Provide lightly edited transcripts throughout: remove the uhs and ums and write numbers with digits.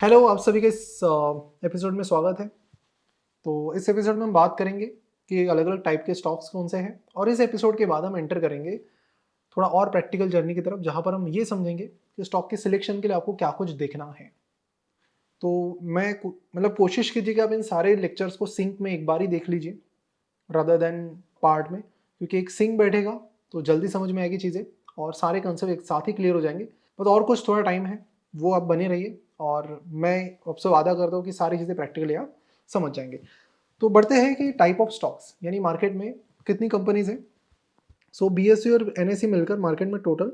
Hello, आप सभी का इस एपिसोड में स्वागत है। तो इस एपिसोड में हम बात करेंगे कि अलग अलग टाइप के स्टॉक्स कौन से हैं, और इस एपिसोड के बाद हम एंटर करेंगे थोड़ा और प्रैक्टिकल जर्नी की तरफ, जहां पर हम ये समझेंगे कि स्टॉक के सिलेक्शन के लिए आपको क्या कुछ देखना है। तो मतलब कोशिश कीजिए कि आप इन सारे लेक्चर्स को सिंक में एक बार ही देख लीजिए रादर देन पार्ट में, क्योंकि एक सिंक बैठेगा तो जल्दी समझ में आएगी चीज़ें और सारे कंसेप्ट एक साथ ही क्लियर हो जाएंगे। बस और कुछ थोड़ा टाइम है, वो आप बने रहिए और मैं आपसे वादा करता हूँ कि सारी चीज़ें प्रैक्टिकली आप समझ जाएंगे। तो बढ़ते हैं कि टाइप ऑफ स्टॉक्स, यानी मार्केट में कितनी कंपनीज हैं। सो बीएसई और एनएसई मिलकर मार्केट में टोटल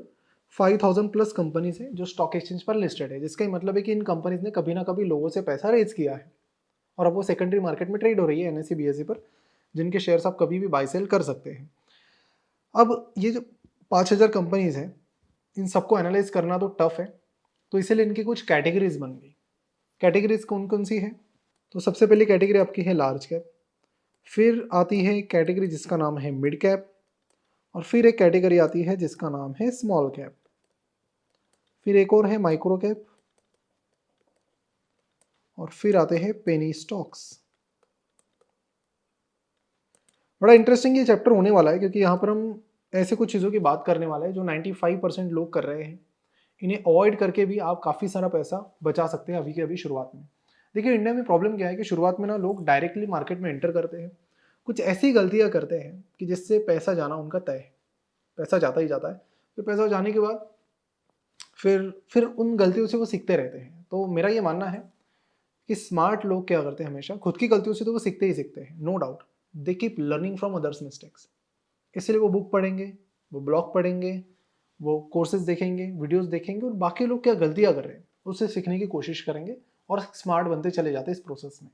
5000 प्लस कंपनीज हैं जो स्टॉक एक्सचेंज पर लिस्टेड है, जिसका मतलब है कि इन कंपनीज ने कभी ना कभी लोगों से पैसा रेज किया है और अब वो सेकेंडरी मार्केट में ट्रेड हो रही है एनएसई बीएसई पर, जिनके शेयर्स आप कभी भी बाई सेल कर सकते हैं। अब ये जो 5000 कंपनीज हैं, इन सबको एनालाइज करना तो टफ है, तो इसीलिए इनकी कुछ कैटेगरीज बन गई। कैटेगरीज कौन कौन सी है? तो सबसे पहली कैटेगरी आपकी है लार्ज कैप, फिर आती है कैटेगरी जिसका नाम है मिड कैप, और फिर एक कैटेगरी आती है जिसका नाम है स्मॉल कैप, फिर एक और है माइक्रो कैप, और फिर आते हैं पेनी स्टॉक्स। बड़ा इंटरेस्टिंग ये चैप्टर होने वाला है, क्योंकि यहाँ पर हम ऐसे कुछ चीज़ों की बात करने वाले हैं जो 95% लोग कर रहे हैं। इन्हें अवॉइड करके भी आप काफ़ी सारा पैसा बचा सकते हैं अभी के अभी शुरुआत में। देखिए, इंडिया में प्रॉब्लम क्या है कि शुरुआत में ना लोग डायरेक्टली मार्केट में एंटर करते हैं, कुछ ऐसी गलतियाँ करते हैं कि जिससे पैसा जाना उनका तय है। पैसा जाता ही जाता है, फिर पैसा जाने के बाद फिर उन गलतियों से वो सीखते रहते हैं। तो मेरा ये मानना है कि स्मार्ट लोग क्या करते हैं, हमेशा खुद की गलतियों से तो वो सीखते ही सीखते हैं, no doubt. They keep learning from others mistakes. इसलिए वो बुक पढ़ेंगे, वो ब्लॉग पढ़ेंगे, वो कोर्सेज देखेंगे, वीडियोस देखेंगे, और बाकी लोग क्या गलतियां कर रहे हैं उससे सीखने की कोशिश करेंगे और स्मार्ट बनते चले जाते हैं इस प्रोसेस में।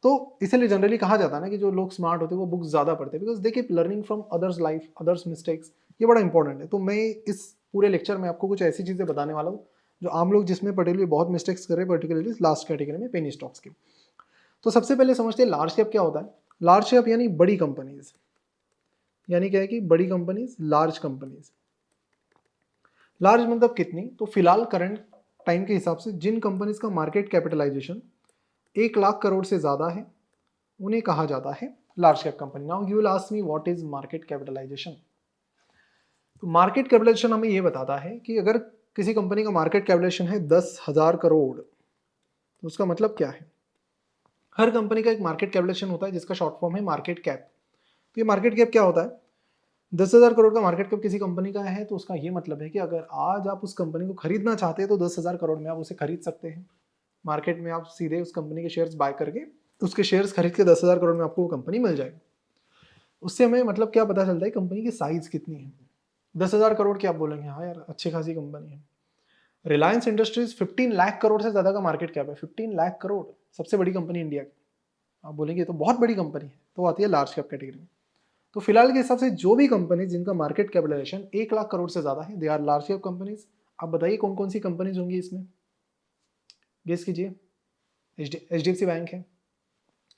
तो इसलिए जनरली कहा जाता है ना कि जो लोग स्मार्ट होते हैं वो बुक्स ज़्यादा पढ़ते हैं, because they keep learning from others life, others mistakes. ये बड़ा इंपॉर्टेंट है। तो मैं इस पूरे लेक्चर में आपको कुछ ऐसी चीज़ें बताने वाला हूँ जो आम लोग जिसमें पर्टिकुलरली बहुत मिस्टेक्स कर रहे हैं, पर्टिकुलरली लास्ट कैटेगरी में पेनी स्टॉक्स की। तो सबसे पहले समझते हैं लार्ज कैप क्या होता है। लार्ज कैप यानी बड़ी कंपनीज, यानी क्या है कि बड़ी कंपनीज, लार्ज कंपनीज। लार्ज मतलब कितनी? तो फिलहाल करंट टाइम के हिसाब से जिन कंपनीज का मार्केट कैपिटलाइजेशन 1 लाख करोड़ से ज़्यादा है उन्हें कहा जाता है large cap company. Now you will ask me what is market capitalization. तो मार्केट कैपिटलाइजेशन हमें यह बताता है कि अगर किसी कंपनी का मार्केट कैपिटलाइजेशन है 10,000 करोड़, तो उसका मतलब क्या है? हर कंपनी का एक मार्केट कैपिटलाइजेशन होता है जिसका शॉर्ट फॉर्म है मार्केट कैप। तो ये मार्केट कैप क्या होता है? 10,000 करोड़ का मार्केट कैप किसी कंपनी का है तो उसका ये मतलब है कि अगर आज आप उस कंपनी को खरीदना चाहते हैं तो 10,000 करोड़ में आप उसे खरीद सकते हैं। मार्केट में आप सीधे उस कंपनी के शेयर्स बाय करके उसके शेयर्स खरीद के 10,000 करोड़ में आपको वो कंपनी मिल जाएगी। उससे हमें मतलब क्या पता चलता है कंपनी की साइज कितनी है। 10,000 करोड़ की आप बोलेंगे हाँ यार अच्छी खासी कंपनी है। रिलायंस इंडस्ट्रीज 15 लाख करोड़ से ज्यादा का मार्केट कैप है। 15 लाख करोड़, सबसे बड़ी कंपनी इंडिया की। आप बोलेंगे तो बहुत बड़ी कंपनी है, तो आती है लार्ज कैप कैटेगरी में। तो फिलहाल के हिसाब से जो भी कंपनी जिनका मार्केट कैपिटलाइजेशन 1 लाख करोड़ से ज्यादा है, they are large cap companies. आप बताइए कौन कौन सी कंपनीज होंगी इसमें, गेस कीजिए। H D F C bank है,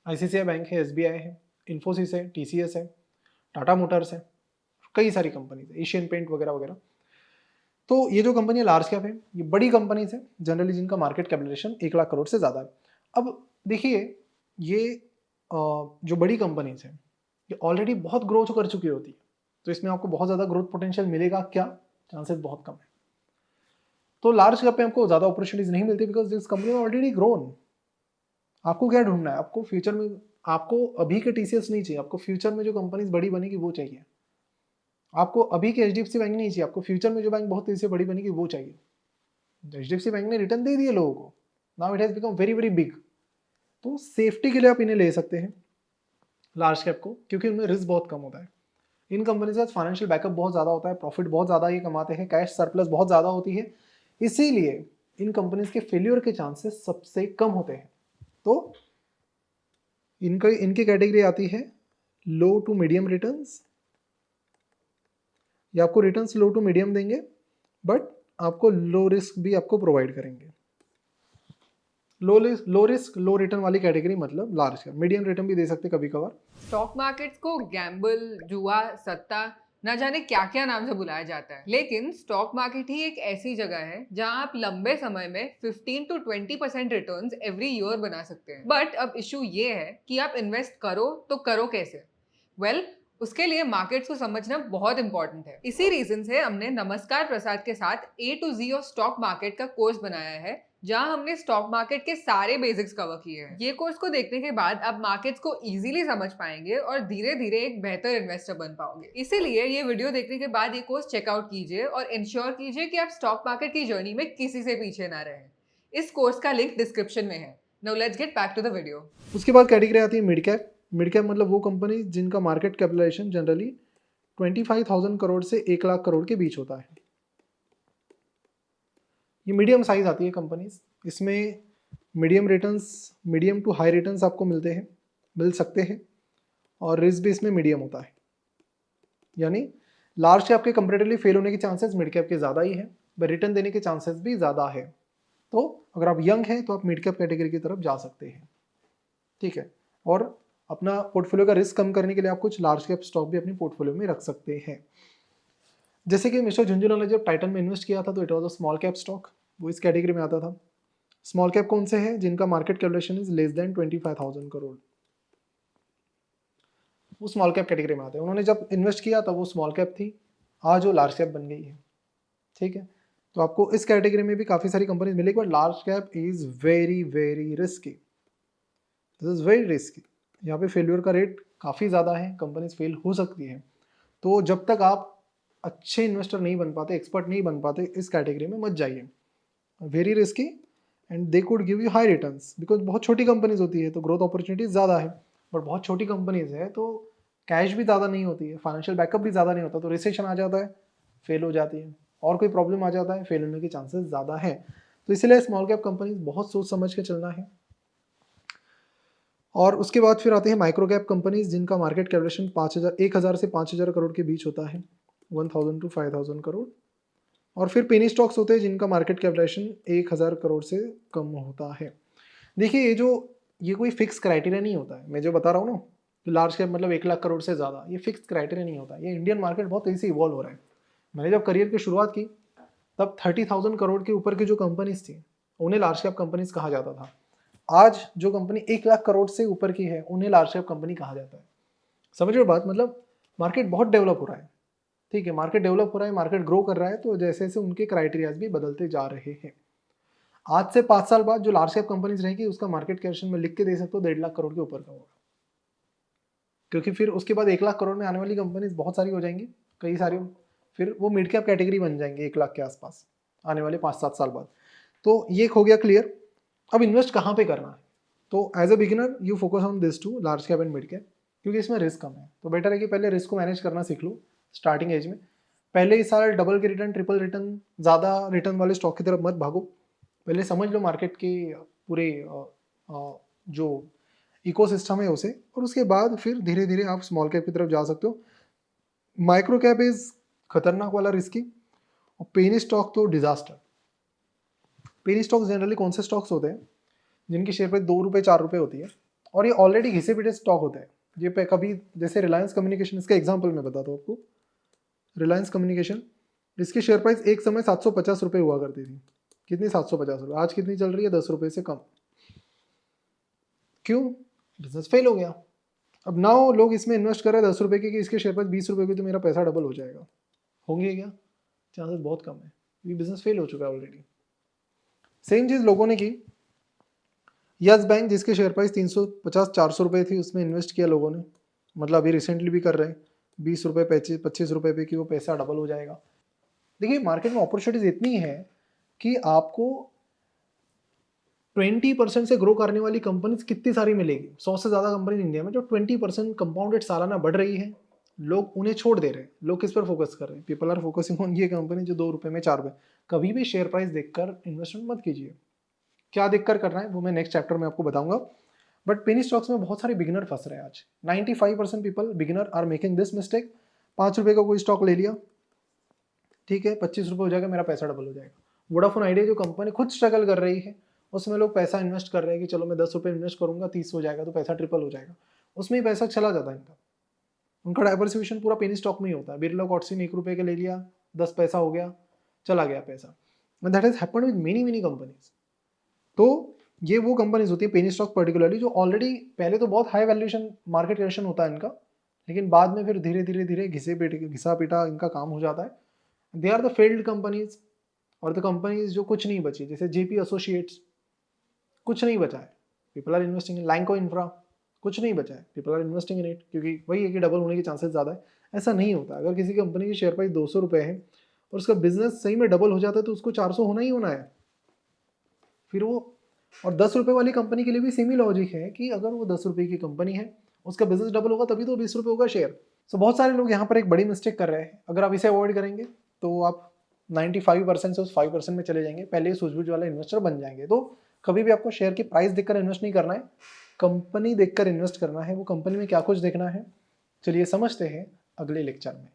आईसीआईसीआई बैंक है, एसबीआई है, इन्फोसिस है, टीसीएस है, टाटा मोटर्स है, कई सारी कंपनीज है, एशियन पेंट वगैरह वगैरह। तो ये जो कंपनी लार्ज कैप है, ये बड़ी कंपनीज है जनरली जिनका मार्केट कैपिटलाइजेशन 1 लाख करोड़ से ज़्यादा है। अब देखिए, ये जो बड़ी कंपनीज है ये ऑलरेडी बहुत ग्रोथ कर चुकी होती है, तो इसमें आपको बहुत ज़्यादा ग्रोथ पोटेंशियल मिलेगा क्या? चांसेस बहुत कम है। तो लार्ज कैप में आपको ज़्यादा अपॉर्चुनिटीज नहीं मिलती because this company already grown. आपको क्या ढूंढना है? आपको फ्यूचर में, आपको अभी के टीसीएस नहीं चाहिए, आपको फ्यूचर में जो कंपनीज बड़ी बनेगी वो चाहिए। आपको अभी के एचडीएफसी बैंक नहीं चाहिए, आपको फ्यूचर में जो बैंक बहुत तेजी से बड़ी बनेगी वो चाहिए। एचडीएफसी बैंक ने रिटर्न दे दिए लोगों को, now it has become very very big. तो सेफ्टी के लिए आप इन्हें ले सकते हैं लार्ज कैप को, क्योंकि उनमें रिस्क बहुत कम होता है। इन कंपनी के साथ फाइनेंशियल बैकअप बहुत ज़्यादा होता है, प्रॉफिट बहुत ज़्यादा ये कमाते हैं, कैश सरप्लस बहुत ज़्यादा होती है, इसीलिए इन कंपनीज के फेल्यूर के चांसेस सबसे कम होते हैं। तो इनकी कैटेगरी आती है लो टू मीडियम रिटर्न्स। ये आपको रिटर्न्स लो टू मीडियम देंगे, बट आपको लो रिस्क भी आपको प्रोवाइड करेंगे। लो रिस्क लो रिटर्न वाली कैटेगरी मतलब लार्ज कैप। मीडियम रिटर्न भी दे सकते कभी कभार। स्टॉक मार्केट्स को गैम्बल, जुआ, सट्टा ना जाने क्या क्या नाम से बुलाया जाता है, लेकिन स्टॉक मार्केट ही एक ऐसी जगह है जहां आप लंबे समय में 15 to 20% रिटर्न्स एवरी ईयर बना सकते हैं। बट अब इशू ये है कि आप इन्वेस्ट करो तो करो कैसे। वेल, उसके लिए मार्केट्स को समझना बहुत इंपॉर्टेंट है। इसी रीजन से हमने नमस्कार प्रसाद के साथ A to Z of stock market का कोर्स बनाया है, जहां हमने स्टॉक मार्केट के सारे बेसिक्स कवर किए हैं। ये कोर्स को देखने के बाद आप मार्केट्स को इजीली समझ पाएंगे और धीरे धीरे एक बेहतर इन्वेस्टर बन पाओगे। इसीलिए ये वीडियो देखने के बाद ये कोर्स चेकआउट कीजिए और इंश्योर कीजिए कि आप स्टॉक मार्केट की जर्नी में किसी से पीछे ना रहें। इस कोर्स का लिंक डिस्क्रिप्शन में है। Now let's get back to the video. उसके बाद कैटेगरी आती है मिड कैप। मिड कैप मतलब वो कंपनी जिनका मार्केट कैपिटलाइजेशन जनरली 25,000 करोड़ से 1 लाख करोड़ के बीच होता है। ये मीडियम साइज आती है कंपनीज। इसमें medium returns, medium to high returns आपको मिल सकते हैं, और रिस्क भी इसमें मीडियम होता है। यानी लार्ज कैप के कंपेरेटिवली फेल होने के चांसेस मिड कैप के ज़्यादा ही है, पर रिटर्न देने के चांसेस भी ज़्यादा है। तो अगर आप यंग हैं तो आप मिड कैप कैटेगरी की तरफ जा सकते हैं, ठीक है। और अपना पोर्टफोलियो का रिस्क कम करने के लिए आप कुछ लार्ज कैप स्टॉक भी अपने पोर्टफोलियो में रख सकते हैं। जैसे कि मिस्टर झुंझुनवाला ने जब टाइटन में इन्वेस्ट किया था तो it was a small cap stock, वो इस कैटेगरी में आता था। स्मॉल कैप कौन से हैं? जिनका market capitalization is less than 25,000 crore, वो स्मॉल कैप कैटेगरी में आते हैं। उन्होंने जब इन्वेस्ट किया तब वो स्मॉल कैप थी, आज वो लार्ज कैप बन गई है, ठीक है। तो आपको इस कैटेगरी में भी काफ़ी सारी कंपनीज मिलेगी, but large cap is very very risky, this is very risky. यहाँ पे फेल्यूर का रेट काफ़ी ज़्यादा है, कंपनीज फेल हो सकती है। तो जब तक आप अच्छे इन्वेस्टर नहीं बन पाते, एक्सपर्ट नहीं बन पाते, इस कैटेगरी में मत जाइए। Very risky and they could give you high returns, because बहुत छोटी कंपनीज होती है तो ग्रोथ अपॉर्चुनिटीज ज़्यादा है, बट बहुत छोटी कंपनीज है तो कैश भी ज़्यादा नहीं होती है, फाइनेंशियल बैकअप भी ज़्यादा नहीं होता, तो रिसेशन आ जाता है, फेल हो जाती है, और कोई प्रॉब्लम आ जाता है, फेल होने के चांसेस ज़्यादा है। तो इसलिए स्मॉल कैप कंपनीज बहुत सोच समझ के चलना है। और उसके बाद फिर आते हैं माइक्रो कैप कंपनीज, जिनका मार्केट कैपिटलाइजेशन 1,000 से 5,000 करोड़ के बीच होता है, 1,000 to 5,000 करोड़। और फिर पेनी स्टॉक्स होते हैं जिनका मार्केट कैपिटलाइजेशन 1,000 करोड़ से कम होता है। देखिए ये कोई फिक्स क्राइटेरिया नहीं होता है, मैं जो बता रहा हूँ ना, तो लार्ज कैप मतलब 1 लाख करोड़ से ज़्यादा, ये फिक्स क्राइटेरिया नहीं होता। ये इंडियन मार्केट बहुत तेज़ी से इवॉल्व हो रहा है। मैंने जब करियर की शुरुआत की तब 30,000 करोड़ के ऊपर की जो कंपनीज थी उन्हें लार्ज कैप कंपनीज कहा जाता था। आज जो कंपनी 1 लाख करोड़ से ऊपर की है उन्हें लार्ज कैप कंपनी कहा जाता है। समझ रहे हो बात? मतलब मार्केट बहुत डेवलप हो रहा है, ठीक है। मार्केट डेवलप हो रहा है, मार्केट ग्रो कर रहा है, तो जैसे जैसे उनके क्राइटेरियाज भी बदलते जा रहे हैं। आज से 5 साल बाद जो लार्ज कैप कंपनीज रहेगी उसका मार्केट कैपिटलाइजेशन में लिख के दे सकते हो 1.5 लाख करोड़ के ऊपर का होगा, क्योंकि फिर उसके बाद 1 लाख करोड़ में आने वाली कंपनीज बहुत सारी हो जाएंगी, कई सारी, फिर वो मिड कैप कैटेगरी बन जाएंगे 1 लाख के आसपास आने वाले 5-7 साल बाद। तो ये हो गया क्लियर। अब इन्वेस्ट कहाँ पे करना है? तो as a beginner you focus on this two, large cap and mid cap, क्योंकि इसमें रिस्क कम है। तो बेटर है कि पहले रिस्क को मैनेज करना सीख लो स्टार्टिंग एज में। पहले ही साल डबल के रिटर्न, ट्रिपल रिटर्न, ज़्यादा रिटर्न वाले स्टॉक की तरफ मत भागो। पहले समझ लो मार्केट के पूरे जो इकोसिस्टम है उसे, और उसके बाद फिर धीरे धीरे आप स्मॉल कैप की तरफ जा सकते हो। माइक्रो कैप इज खतरनाक वाला, रिस्की, और पेनी स्टॉक तो डिजास्टर। पेनी स्टॉक्स जनरली कौन से स्टॉक्स होते हैं? जिनकी शेयर प्राइस 2 रुपये 4 रुपये होती है, और ये ऑलरेडी घिसे पिटे स्टॉक होते हैं। ये पे कभी, जैसे रिलायंस कम्युनिकेशन, इसका एग्जांपल मैं बताता हूँ आपको। रिलायंस कम्युनिकेशन, इसकी शेयर प्राइस एक समय 750 रुपये हुआ करती थी। कितनी? 750 रुपये। आज कितनी चल रही है? 10 रुपये से कम। क्यों? बिजनेस फेल हो गया। अब नाउ लोग इसमें इन्वेस्ट कर रहे हैं 10 रुपये की, कि इसके शेयर प्राइस 20 रुपये की, तो मेरा पैसा डबल हो जाएगा। होंगे क्या? चांसेस बहुत कम है, ये बिजनेस फेल हो चुका है ऑलरेडी। सेम चीज़ लोगों ने की। यस बैंक, जिसके शेयर प्राइस 350-400 रुपये थी, उसमें इन्वेस्ट किया लोगों ने, मतलब अभी रिसेंटली भी कर रहे हैं 20 रुपये 25 रुपये पे, कि वो पैसा डबल हो जाएगा। देखिए मार्केट में अपॉर्चुनिटीज इतनी है कि आपको 20% से ग्रो करने वाली कंपनीज कितनी सारी मिलेगी। 100 से ज़्यादा कंपनी इंडिया में जो 20% कंपाउंडेड सालाना बढ़ रही है, लोग उन्हें छोड़ दे रहे हैं। लोग किस पर फोकस कर रहे हैं? पीपल आर फोकसिंग ऑन ये कंपनी जो 2 रुपये में 4 रुपये। कभी भी शेयर प्राइस देखकर इन्वेस्टमेंट मत कीजिए। क्या देखकर करना है वो मैं नेक्स्ट चैप्टर में आपको बताऊंगा। बट पेनी स्टॉक्स में बहुत सारे बिगिनर फंस रहे हैं आज। 95% people beginner are making this mistake. 5 रुपये का कोई स्टॉक ले लिया, ठीक है, 25 रुपये हो जाएगा, मेरा पैसा डबल हो जाएगा। वोडाफोन आइडिया जो कंपनी खुद स्ट्रगल कर रही है, उसमें लोग पैसा इन्वेस्ट कर रहे हैं कि चलो मैं 10 रुपये इन्वेस्ट करूंगा, 30 हो जाएगा तो पैसा ट्रिपल हो जाएगा। उसमें ही पैसा चला जाता है इनका। उनका डाइवर्सिफिकेशन पूरा पेनी स्टॉक में ही होता है। बिरला कॉटसिन 1 रुपये का ले लिया, 10 पैसा हो गया, चला गया पैसा। And that has happened with many companies. तो ये वो कंपनीज होती है पेनी स्टॉक पर्टिकुलरली जो ऑलरेडी पहले तो बहुत हाई वैल्यूएशन मार्केट वैल्यूएशन होता है इनका, लेकिन बाद में फिर धीरे धीरे धीरे घिसा पीटा इनका काम हो जाता है। They are the failed companies और द कंपनीज जो कुछ नहीं बची, जैसे जेपी एसोसिएट्स, कुछ नहीं बचा है, people are investing in Lanco Infra, कुछ नहीं बचा है, people are investing in it, क्योंकि वही है कि डबल होने के चांसेस ज़्यादा है। ऐसा नहीं होता। अगर किसी कंपनी की शेयर प्राइस 200 रुपये है और उसका बिजनेस सही में डबल हो जाता है तो उसको 400 होना ही होना है फिर वो। और 10 रुपये वाली कंपनी के लिए भी सेम ही लॉजिक है कि अगर वो 10 रुपये की कंपनी है, उसका बिजनेस डबल होगा तभी तो 20 रुपये होगा शेयर। सो बहुत सारे लोग यहाँ पर एक बड़ी मिस्टेक कर रहे हैं। अगर आप इसे अवॉइड करेंगे तो आप 95% से उस 5% में चले जाएंगे, पहले ही सूझबूझ वाला इन्वेस्टर बन जाएंगे। तो कभी भी आपको शेयर की प्राइस देखकर इन्वेस्ट नहीं करना है, कंपनी देखकर इन्वेस्ट करना है। वो कंपनी में क्या कुछ देखना है, चलिए समझते हैं अगले लेक्चर में।